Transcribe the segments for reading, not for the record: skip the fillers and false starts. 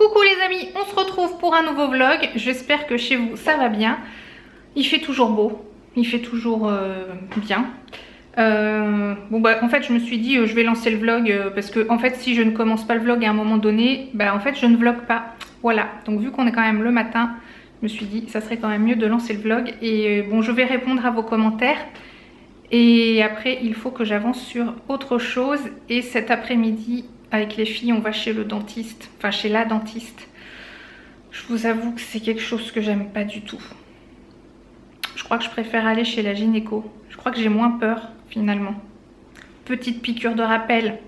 Coucou les amis, on se retrouve pour un nouveau vlog. J'espère que chez vous ça va bien. Il fait toujours beau, il fait toujours bien. En fait je me suis dit je vais lancer le vlog parce que en fait si je ne commence pas le vlog à un moment donné, en fait je ne vlog pas. Voilà, donc vu qu'on est quand même le matin, je me suis dit ça serait quand même mieux de lancer le vlog. Et bon, je vais répondre à vos commentaires. Et après il faut que j'avance sur autre chose. Et cet après-midi avec les filles on va chez le dentiste, enfin chez la dentiste. Je vous avoue que c'est quelque chose que j'aime pas du tout. Je crois que je préfère aller chez la gynéco. Je crois que j'ai moins peur finalement. Petite piqûre de rappel.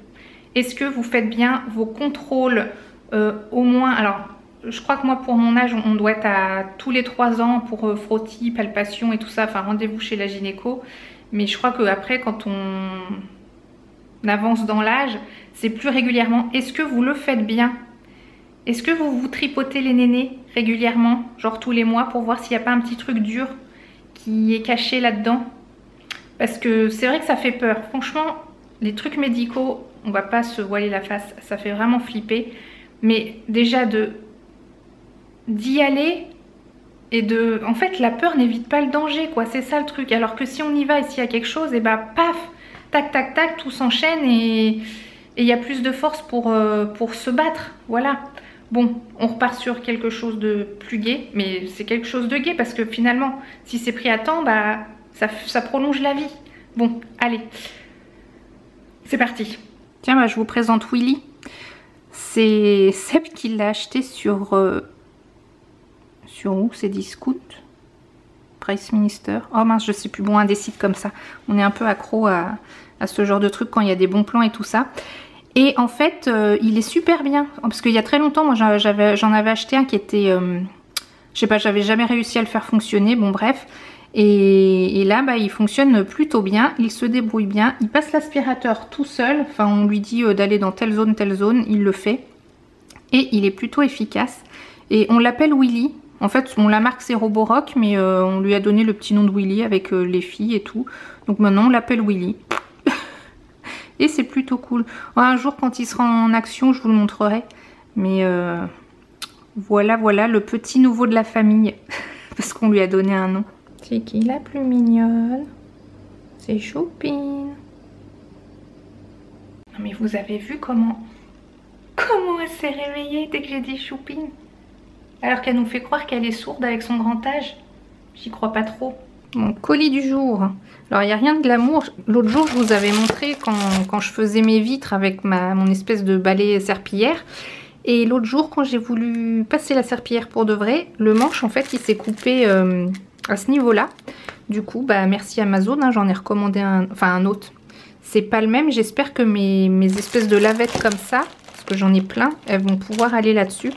Est-ce que vous faites bien vos contrôles au moins, alors je crois que moi pour mon âge on doit être à tous les 3 ans pour frottis, palpation et tout ça, enfin rendez-vous chez la gynéco. Mais je crois qu'après quand on avance dans l'âge, c'est plus régulièrement. Est-ce que vous le faites bien? Est-ce que vous vous tripotez les nénés régulièrement, genre tous les mois, pour voir s'il n'y a pas un petit truc dur qui est caché là-dedans? Parce que c'est vrai que ça fait peur. Franchement, les trucs médicaux, on va pas se voiler la face, ça fait vraiment flipper. Mais déjà d'y aller et en fait, la peur n'évite pas le danger, quoi. C'est ça le truc. Alors que si on y va et s'il y a quelque chose, et paf, tac, tac, tac, tout s'enchaîne et il y a plus de force pour se battre. Voilà. Bon, on repart sur quelque chose de plus gai, mais c'est quelque chose de gai parce que finalement, si c'est pris à temps, ça prolonge la vie. Bon, allez, c'est parti. Tiens, je vous présente Willy. C'est Seb qui l'a acheté sur où? C'est Discount, Price Minister. Oh mince, je sais plus. Bon, un des sites comme ça. On est un peu accro à ce genre de truc quand il y a des bons plans et tout ça. Et en fait, il est super bien. Parce qu'il y a très longtemps, moi j'en avais acheté un qui était... je sais pas, j'avais jamais réussi à le faire fonctionner. Bon, bref. Et là, il fonctionne plutôt bien. Il se débrouille bien. Il passe l'aspirateur tout seul. Enfin, on lui dit d'aller dans telle zone. Il le fait. Et il est plutôt efficace. Et on l'appelle Willy. En fait, la marque c'est Roborock, mais on lui a donné le petit nom de Willy avec les filles et tout. Donc maintenant, on l'appelle Willy. Et c'est plutôt cool. Un jour, quand il sera en action, je vous le montrerai. Mais voilà le petit nouveau de la famille. Parce qu'on lui a donné un nom. C'est qui la plus mignonne? C'est Choupine. Non mais vous avez vu comment elle s'est réveillée dès que j'ai dit Choupine? Alors qu'elle nous fait croire qu'elle est sourde avec son grand âge. J'y crois pas trop. Mon colis du jour. Alors il n'y a rien de glamour. L'autre jour je vous avais montré quand je faisais mes vitres avec mon espèce de balai serpillière. Et l'autre jour quand j'ai voulu passer la serpillière pour de vrai, le manche en fait il s'est coupé à ce niveau là. Du coup merci Amazon, hein, j'en ai recommandé un autre. C'est pas le même, j'espère que mes espèces de lavettes comme ça, parce que j'en ai plein, elles vont pouvoir aller là-dessus.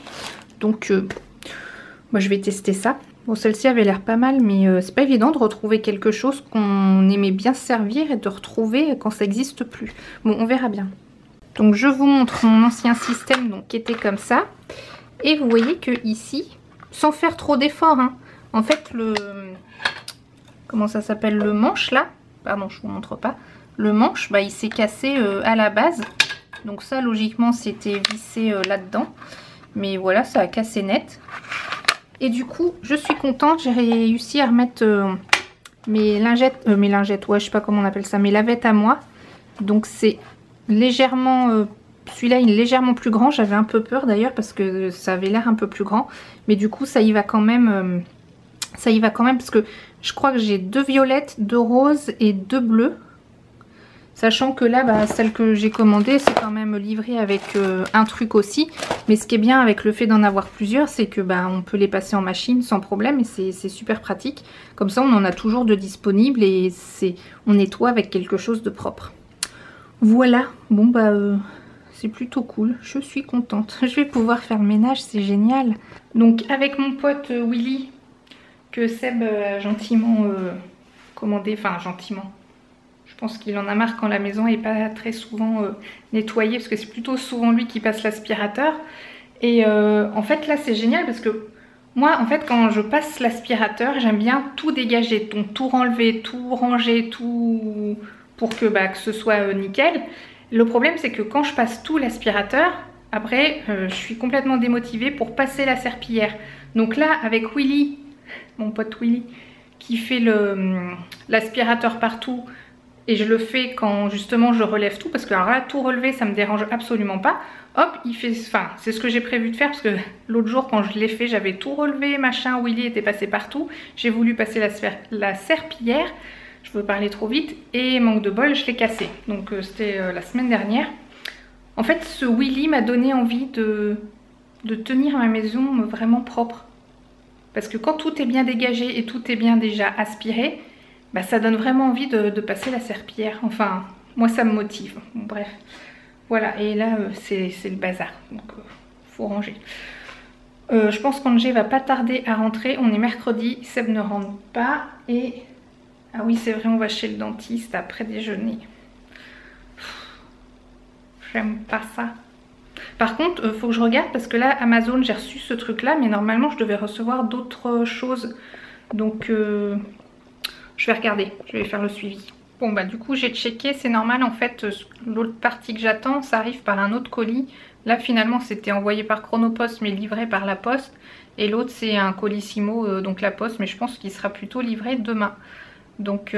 Donc moi je vais tester ça. Bon, celle-ci avait l'air pas mal, mais c'est pas évident de retrouver quelque chose qu'on aimait bien se servir et de retrouver quand ça n'existe plus. Bon, on verra bien. Donc je vous montre mon ancien système donc, qui était comme ça. Et vous voyez que ici, sans faire trop d'efforts, hein, en fait comment ça s'appelle, le manche là, pardon je vous montre pas, le manche il s'est cassé à la base. Donc ça logiquement c'était vissé là-dedans. Mais voilà, ça a cassé net. Et du coup, je suis contente, j'ai réussi à remettre mes lingettes, ouais, je sais pas comment on appelle ça, mes lavettes à moi. Donc c'est légèrement, celui-là il est légèrement plus grand, j'avais un peu peur d'ailleurs parce que ça avait l'air un peu plus grand. Mais du coup, ça y va quand même parce que je crois que j'ai 2 violettes, 2 roses et 2 bleus. Sachant que là, celle que j'ai commandée, c'est quand même livré avec un truc aussi. Mais ce qui est bien avec le fait d'en avoir plusieurs, c'est que on peut les passer en machine sans problème. Et c'est super pratique. Comme ça, on en a toujours de disponibles et on nettoie avec quelque chose de propre. Voilà, bon c'est plutôt cool. Je suis contente. Je vais pouvoir faire le ménage, c'est génial. Donc avec mon pote Willy, que Seb a gentiment commandé, enfin gentiment. Je pense qu'il en a marre quand la maison n'est pas très souvent nettoyée parce que c'est plutôt souvent lui qui passe l'aspirateur. Et en fait là c'est génial parce que moi en fait quand je passe l'aspirateur j'aime bien tout dégager, donc tout enlever, tout ranger, tout pour que ce soit nickel. Le problème c'est que quand je passe tout l'aspirateur, Après, je suis complètement démotivée pour passer la serpillière. Donc là, avec Willy, mon pote Willy, qui fait l'aspirateur partout, et je le fais quand justement je relève tout, parce que alors là, tout relever, ça me dérange absolument pas. Hop, il fait, enfin, c'est ce que j'ai prévu de faire, parce que l'autre jour, quand je l'ai fait, j'avais tout relevé, machin, Willy était passé partout. J'ai voulu passer la serpillière, je veux parler trop vite, et manque de bol, je l'ai cassé. Donc c'était la semaine dernière. En fait, ce Willy m'a donné envie de tenir ma maison vraiment propre. Parce que quand tout est bien dégagé et tout est bien déjà aspiré, bah, ça donne vraiment envie de passer la serpillière. Enfin, moi ça me motive. Bon, bref, voilà. Et là, c'est le bazar. Donc, faut ranger. Je pense qu'Angé va pas tarder à rentrer. On est mercredi, Seb ne rentre pas. Et... ah oui, c'est vrai, on va chez le dentiste après déjeuner. J'aime pas ça. Par contre, faut que je regarde parce que là, Amazon, j'ai reçu ce truc-là, mais normalement, je devais recevoir d'autres choses. Donc, je vais regarder, je vais faire le suivi. Bon, bah du coup, j'ai checké, c'est normal, en fait, l'autre partie que j'attends, ça arrive par un autre colis. Là, finalement, c'était envoyé par Chronopost, mais livré par la poste. Et l'autre, c'est un Colissimo, donc la poste, mais je pense qu'il sera plutôt livré demain. Donc,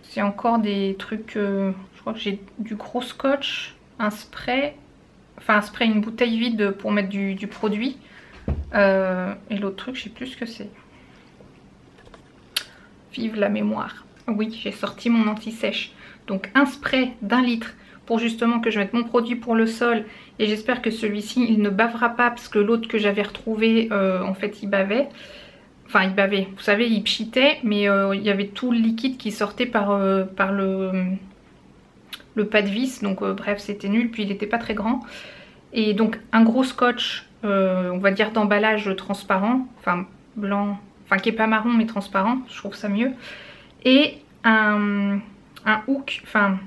c'est encore des trucs, je crois que j'ai du gros scotch, un spray, enfin un spray, une bouteille vide pour mettre du produit. Et l'autre truc, je sais plus ce que c'est. Vive la mémoire. Oui, j'ai sorti mon anti-sèche. Donc un spray d'1 litre pour justement que je mette mon produit pour le sol. Et j'espère que celui-ci, il ne bavera pas parce que l'autre que j'avais retrouvé, en fait, il bavait. Enfin, il bavait. Vous savez, il pchitait, mais il y avait tout le liquide qui sortait par le pas de vis. Donc bref, c'était nul. Puis il n'était pas très grand. Et donc un gros scotch, on va dire d'emballage transparent, enfin blanc, enfin qui est pas marron mais transparent, je trouve ça mieux. Et un hook, enfin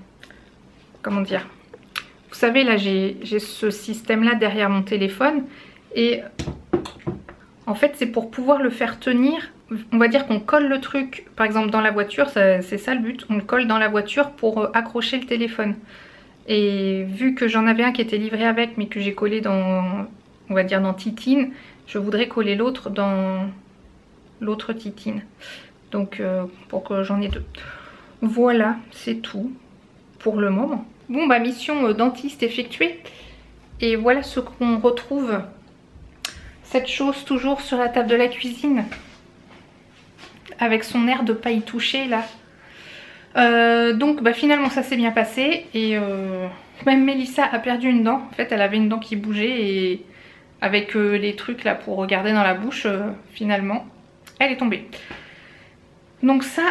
comment dire, vous savez là j'ai ce système là derrière mon téléphone et en fait c'est pour pouvoir le faire tenir. On va dire qu'on colle le truc par exemple dans la voiture, c'est ça le but, on le colle dans la voiture pour accrocher le téléphone. Et vu que j'en avais un qui était livré avec mais que j'ai collé dans, on va dire dans Titine, je voudrais coller l'autre dans l'autre Titine. Donc pour que j'en ai deux. Voilà, c'est tout pour le moment. Bon bah mission dentiste effectuée. Et voilà ce qu'on retrouve. Cette chose toujours sur la table de la cuisine. Avec son air de pas y toucher là. Donc bah, finalement ça s'est bien passé et même Mélissa a perdu une dent. En fait elle avait une dent qui bougeait et avec les trucs là pour regarder dans la bouche, finalement elle est tombée. Donc ça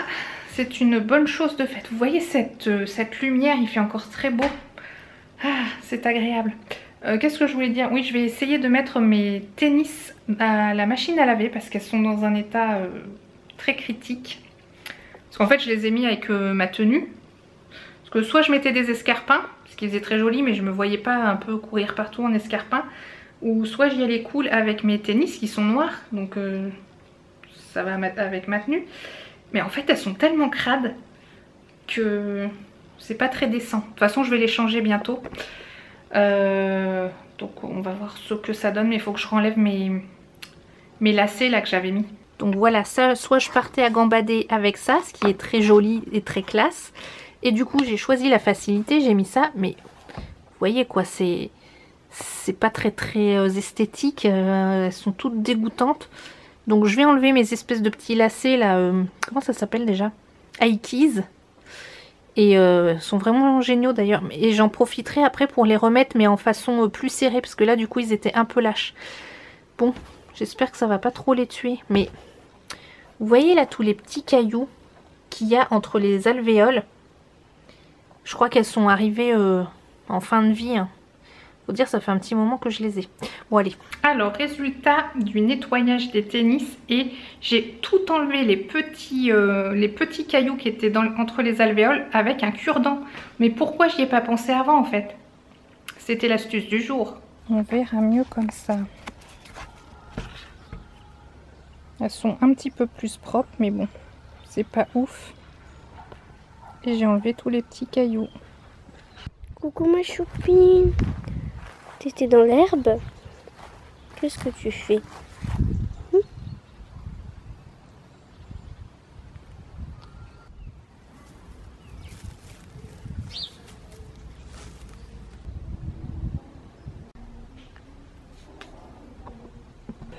c'est une bonne chose de fait. Vous voyez cette lumière, il fait encore très beau. Ah, c'est agréable. Qu'est-ce que je voulais dire? Oui, je vais essayer de mettre mes tennis à la machine à laver parce qu'elles sont dans un état très critique. Parce qu'en fait je les ai mis avec ma tenue. Parce que soit je mettais des escarpins, ce qui faisait très joli mais je me voyais pas un peu courir partout en escarpins. Ou soit j'y allais cool avec mes tennis qui sont noirs. Donc ça va avec ma tenue. Mais en fait elles sont tellement crades que c'est pas très décent. De toute façon je vais les changer bientôt. Donc on va voir ce que ça donne. Mais il faut que je renlève mes lacets là que j'avais mis. Donc voilà, ça, soit je partais à gambader avec ça, ce qui est très joli et très classe. Et du coup, j'ai choisi la facilité, j'ai mis ça. Mais vous voyez quoi, c'est pas très esthétique. Elles sont toutes dégoûtantes. Donc je vais enlever mes espèces de petits lacets là. Comment ça s'appelle déjà? Aikis. Et sont vraiment géniaux d'ailleurs. Et j'en profiterai après pour les remettre, mais en façon plus serrée. Parce que là, du coup, ils étaient un peu lâches. Bon, j'espère que ça va pas trop les tuer. Mais vous voyez là tous les petits cailloux qu'il y a entre les alvéoles. Je crois qu'elles sont arrivées en fin de vie. Hein. Faut dire, ça fait un petit moment que je les ai. Bon, allez. Alors, résultat du nettoyage des tennis. Et j'ai tout enlevé les petits cailloux qui étaient entre les alvéoles avec un cure-dent. Mais pourquoi j'y ai pas pensé avant en fait? C'était l'astuce du jour. On verra mieux comme ça. Elles sont un petit peu plus propres, mais bon, c'est pas ouf. Et j'ai enlevé tous les petits cailloux. Coucou ma choupine. T'étais dans l'herbe? Qu'est-ce que tu fais?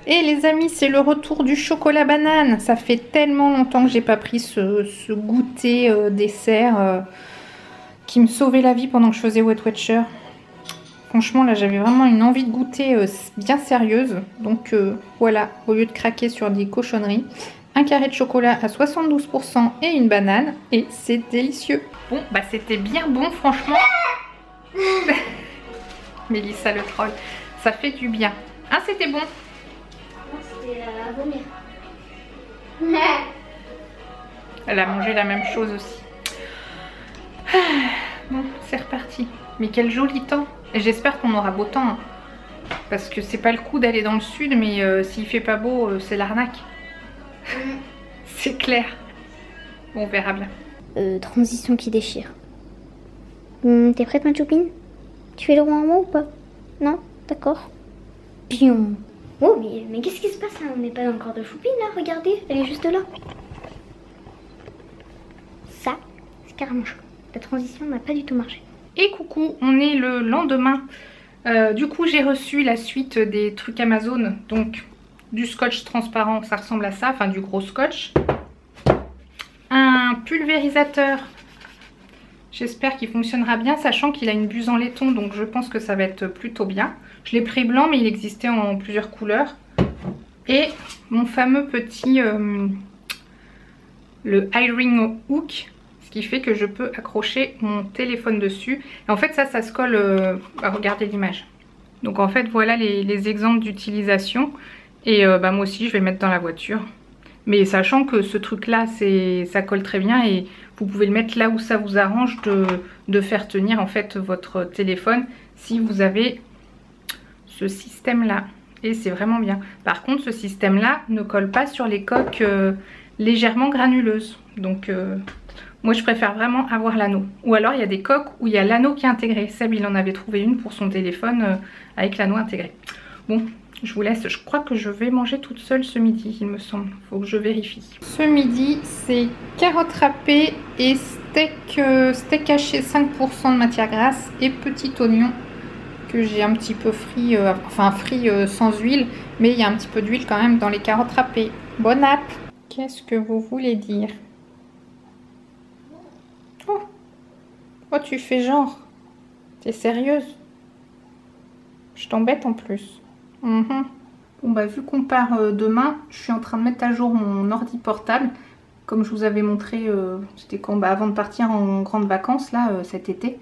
Et les amis, c'est le retour du chocolat banane. Ça fait tellement longtemps que j'ai pas pris ce goûter dessert qui me sauvait la vie pendant que je faisais Weight Watcher. Franchement, là, j'avais vraiment une envie de goûter bien sérieuse. Donc voilà, au lieu de craquer sur des cochonneries, un carré de chocolat à 72% et une banane. Et c'est délicieux. Bon, bah c'était bien bon, franchement. Mélissa le troll. Ça fait du bien. Ah, c'était bon. C'était à vomir. Elle a mangé la même chose aussi. Bon, c'est reparti. Mais quel joli temps. Et j'espère qu'on aura beau temps. Hein. Parce que c'est pas le coup d'aller dans le sud, mais s'il fait pas beau, c'est l'arnaque. C'est clair. Bon, on verra bien. Transition qui déchire. T'es prête, ma choupine? Tu fais le roi en moi ou pas? Non? D'accord. Pion. Oh, mais qu'est-ce qui se passe là? On n'est pas dans le corps de Choupine là, regardez, elle est juste là. Ça, c'est carrément chaud. La transition n'a pas du tout marché. Et coucou, on est le lendemain. Du coup, j'ai reçu la suite des trucs Amazon. Donc, du scotch transparent, ça ressemble à ça, enfin du gros scotch. Un pulvérisateur. J'espère qu'il fonctionnera bien, sachant qu'il a une buse en laiton, donc je pense que ça va être plutôt bien. Je l'ai pris blanc, mais il existait en plusieurs couleurs. Et mon fameux petit, le eye-ring hook, ce qui fait que je peux accrocher mon téléphone dessus. Et en fait, ça se colle, regardez l'image. Donc en fait, voilà les exemples d'utilisation. Et moi aussi, je vais le mettre dans la voiture. Mais sachant que ce truc-là, ça colle très bien et vous pouvez le mettre là où ça vous arrange de faire tenir en fait votre téléphone si vous avez ce système-là. Et c'est vraiment bien. Par contre, ce système-là ne colle pas sur les coques légèrement granuleuses. Donc, moi, je préfère vraiment avoir l'anneau. Ou alors, il y a des coques où il y a l'anneau qui est intégré. Seb, il en avait trouvé une pour son téléphone avec l'anneau intégré. Bon. Je vous laisse, je crois que je vais manger toute seule ce midi, il me semble. Faut que je vérifie. Ce midi, c'est carottes râpées et steak haché 5% de matière grasse et petit oignon que j'ai un petit peu frit, frit sans huile, mais il y a un petit peu d'huile quand même dans les carottes râpées. Bon app. Qu'est-ce que vous voulez dire? Oh, oh tu fais genre. T'es sérieuse? Je t'embête en plus. Bon bah vu qu'on part demain, je suis en train de mettre à jour mon ordi portable. Comme je vous avais montré, c'était quand avant de partir en grandes vacances là cet été.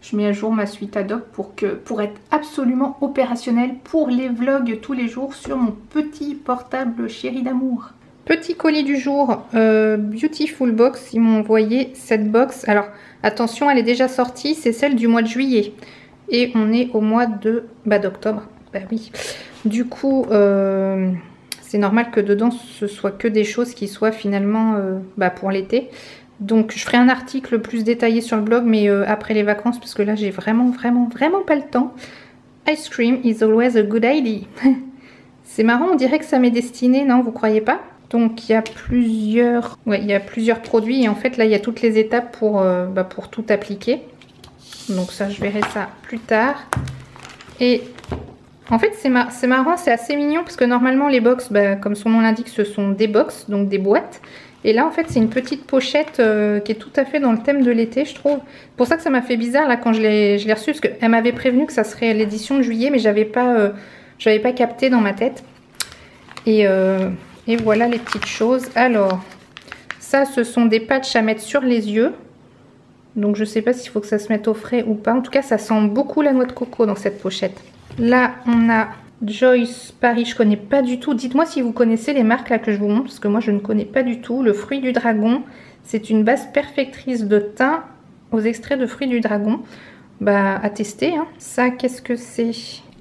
Je mets à jour ma suite Adobe pour être absolument opérationnelle pour les vlogs tous les jours sur mon petit portable chéri d'amour. Petit colis du jour, Beautiful Box, ils m'ont envoyé cette box. Alors attention, elle est déjà sortie, c'est celle du mois de juillet. Et on est au mois d'octobre. Bah oui. Du coup, c'est normal que dedans ce soit que des choses qui soient finalement pour l'été. Donc je ferai un article plus détaillé sur le blog, mais après les vacances, parce que là j'ai vraiment pas le temps. Ice cream is always a good idea. C'est marrant, on dirait que ça m'est destiné, non, vous croyez pas? Donc il y a plusieurs produits et en fait là il y a toutes les étapes pour tout appliquer. Donc ça je verrai ça plus tard. Et en fait c'est marrant, c'est assez mignon parce que normalement les box, comme son nom l'indique, ce sont des box, donc des boîtes. Et là en fait c'est une petite pochette qui est tout à fait dans le thème de l'été, je trouve. C'est pour ça que ça m'a fait bizarre là quand je l'ai reçue, parce qu'elle m'avait prévenu que ça serait l'édition de juillet, mais j'avais pas capté dans ma tête. Et voilà les petites choses. Alors ça ce sont des patchs à mettre sur les yeux. Donc je sais pas s'il faut que ça se mette au frais ou pas. En tout cas ça sent beaucoup la noix de coco dans cette pochette. Là on a Joyce Paris, je connais pas du tout. Dites-moi si vous connaissez les marques là que je vous montre, parce que moi je ne connais pas du tout. Le fruit du dragon, c'est une base perfectrice de teint aux extraits de fruits du dragon. À tester. Hein. Ça qu'est-ce que c'est?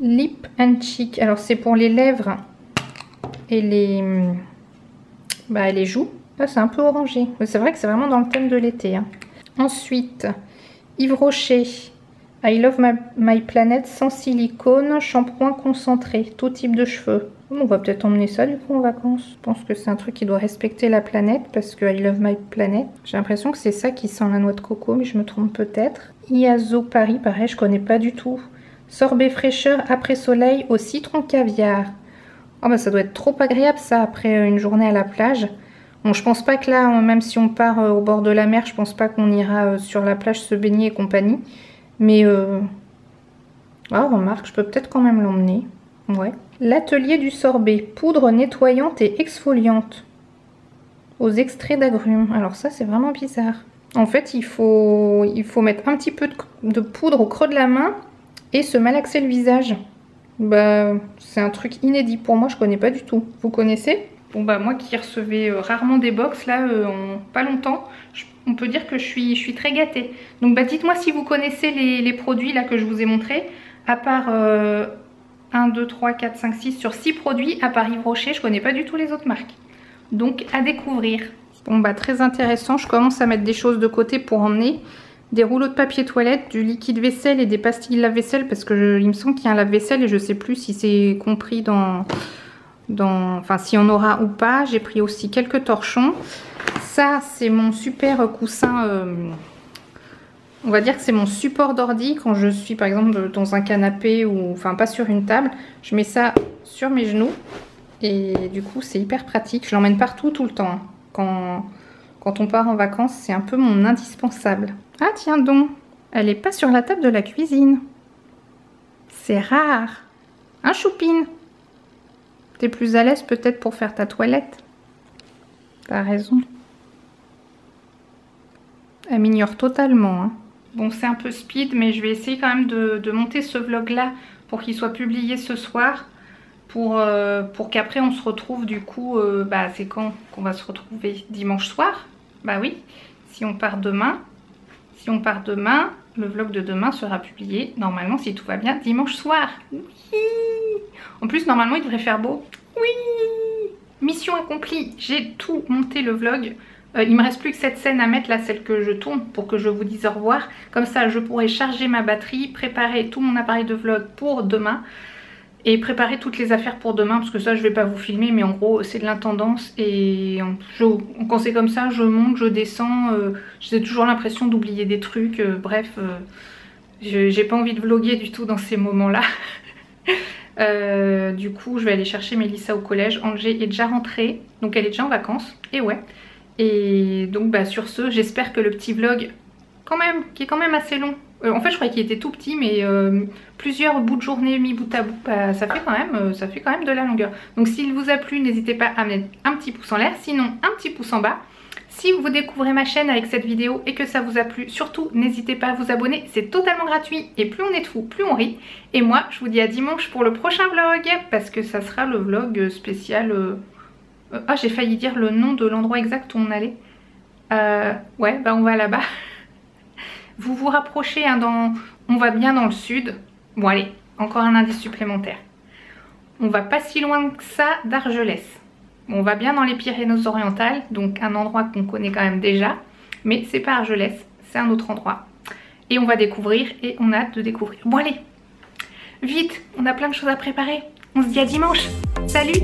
Lip and Cheek. Alors c'est pour les lèvres et les joues. Là c'est un peu orangé. C'est vrai que c'est vraiment dans le thème de l'été. Hein. Ensuite, Yves Rocher, I Love My Planet sans silicone, shampoing concentré, tout type de cheveux. On va peut-être emmener ça du coup en vacances. Je pense que c'est un truc qui doit respecter la planète parce que I Love My Planet. J'ai l'impression que c'est ça qui sent la noix de coco, mais je me trompe peut-être. Iazo Paris, pareil, je connais pas du tout. Sorbet fraîcheur après soleil au citron caviar. Oh bah ça doit être trop agréable ça après une journée à la plage. Bon, je pense pas que là, même si on part au bord de la mer, je pense pas qu'on ira sur la plage se baigner et compagnie. Mais, ah, remarque, je peux peut-être quand même l'emmener. Ouais. L'atelier du sorbet. Poudre nettoyante et exfoliante. Aux extraits d'agrumes. Alors ça, c'est vraiment bizarre. En fait, il faut mettre un petit peu de poudre au creux de la main et se malaxer le visage. Bah, c'est un truc inédit pour moi, je connais pas du tout. Vous connaissez? Bon bah moi qui recevais rarement des box là en pas longtemps, on peut dire que je suis très gâtée. Donc bah dites-moi si vous connaissez les produits là que je vous ai montrés. À part 1, 2, 3, 4, 5, 6 sur 6 produits, à part Yves Rocher, je connais pas du tout les autres marques. Donc à découvrir. Bon bah très intéressant, je commence à mettre des choses de côté pour emmener. Des rouleaux de papier toilette, du liquide vaisselle et des pastilles lave-vaisselle parce que il me semble qu'il y a un lave-vaisselle et je sais plus si c'est compris enfin si on aura ou pas. J'ai pris aussi quelques torchons. Ça c'est mon super coussin, on va dire que c'est mon support d'ordi quand je suis par exemple dans un canapé ou enfin pas sur une table. Je mets ça sur mes genoux et du coup c'est hyper pratique. Je l'emmène partout tout le temps. Quand on part en vacances, c'est un peu mon indispensable. Ah tiens donc, elle est pas sur la table de la cuisine. C'est rare. Un choupine. T'es plus à l'aise peut-être pour faire ta toilette. T'as raison. Elle m'ignore totalement. Hein. Bon, c'est un peu speed, mais je vais essayer quand même de monter ce vlog-là pour qu'il soit publié ce soir. Pour qu'après on se retrouve du coup, bah c'est quand qu'on va se retrouver? Dimanche soir? Bah oui, si on part demain. Si on part demain, le vlog de demain sera publié, normalement, si tout va bien, dimanche soir. Oui. En plus, normalement, il devrait faire beau. Oui. Mission accomplie. J'ai tout monté le vlog. Il me reste plus que cette scène à mettre, là, celle que je tourne, pour que je vous dise au revoir. Comme ça, je pourrai charger ma batterie, préparer tout mon appareil de vlog pour demain. Et préparer toutes les affaires pour demain, parce que ça je vais pas vous filmer, mais en gros c'est de l'intendance et quand c'est comme ça je monte, je descends, j'ai toujours l'impression d'oublier des trucs, bref, j'ai pas envie de vlogger du tout dans ces moments là. Du coup je vais aller chercher Mélissa au collège. Angers est déjà rentrée, donc elle est déjà en vacances, et ouais. Et donc bah sur ce, j'espère que le petit vlog quand même, qui est quand même assez long, en fait je croyais qu'il était tout petit, mais plusieurs bouts de journée mis bout à bout, bah, ça fait quand même de la longueur. Donc s'il vous a plu, n'hésitez pas à mettre un petit pouce en l'air, sinon un petit pouce en bas. Si vous découvrez ma chaîne avec cette vidéo et que ça vous a plu, surtout n'hésitez pas à vous abonner, c'est totalement gratuit et plus on est de fous, plus on rit. Et moi je vous dis à dimanche pour le prochain vlog, parce que ça sera le vlog spécial... Ah, j'ai failli dire le nom de l'endroit exact où on allait. Ouais, bah on va là-bas. Vous vous rapprochez, hein, on va bien dans le sud. Bon allez, encore un indice supplémentaire. On va pas si loin que ça d'Argelès. On va bien dans les Pyrénées-Orientales, donc un endroit qu'on connaît quand même déjà. Mais c'est pas Argelès, c'est un autre endroit. Et on va découvrir et on a hâte de découvrir. Bon allez, vite, on a plein de choses à préparer. On se dit à dimanche. Salut!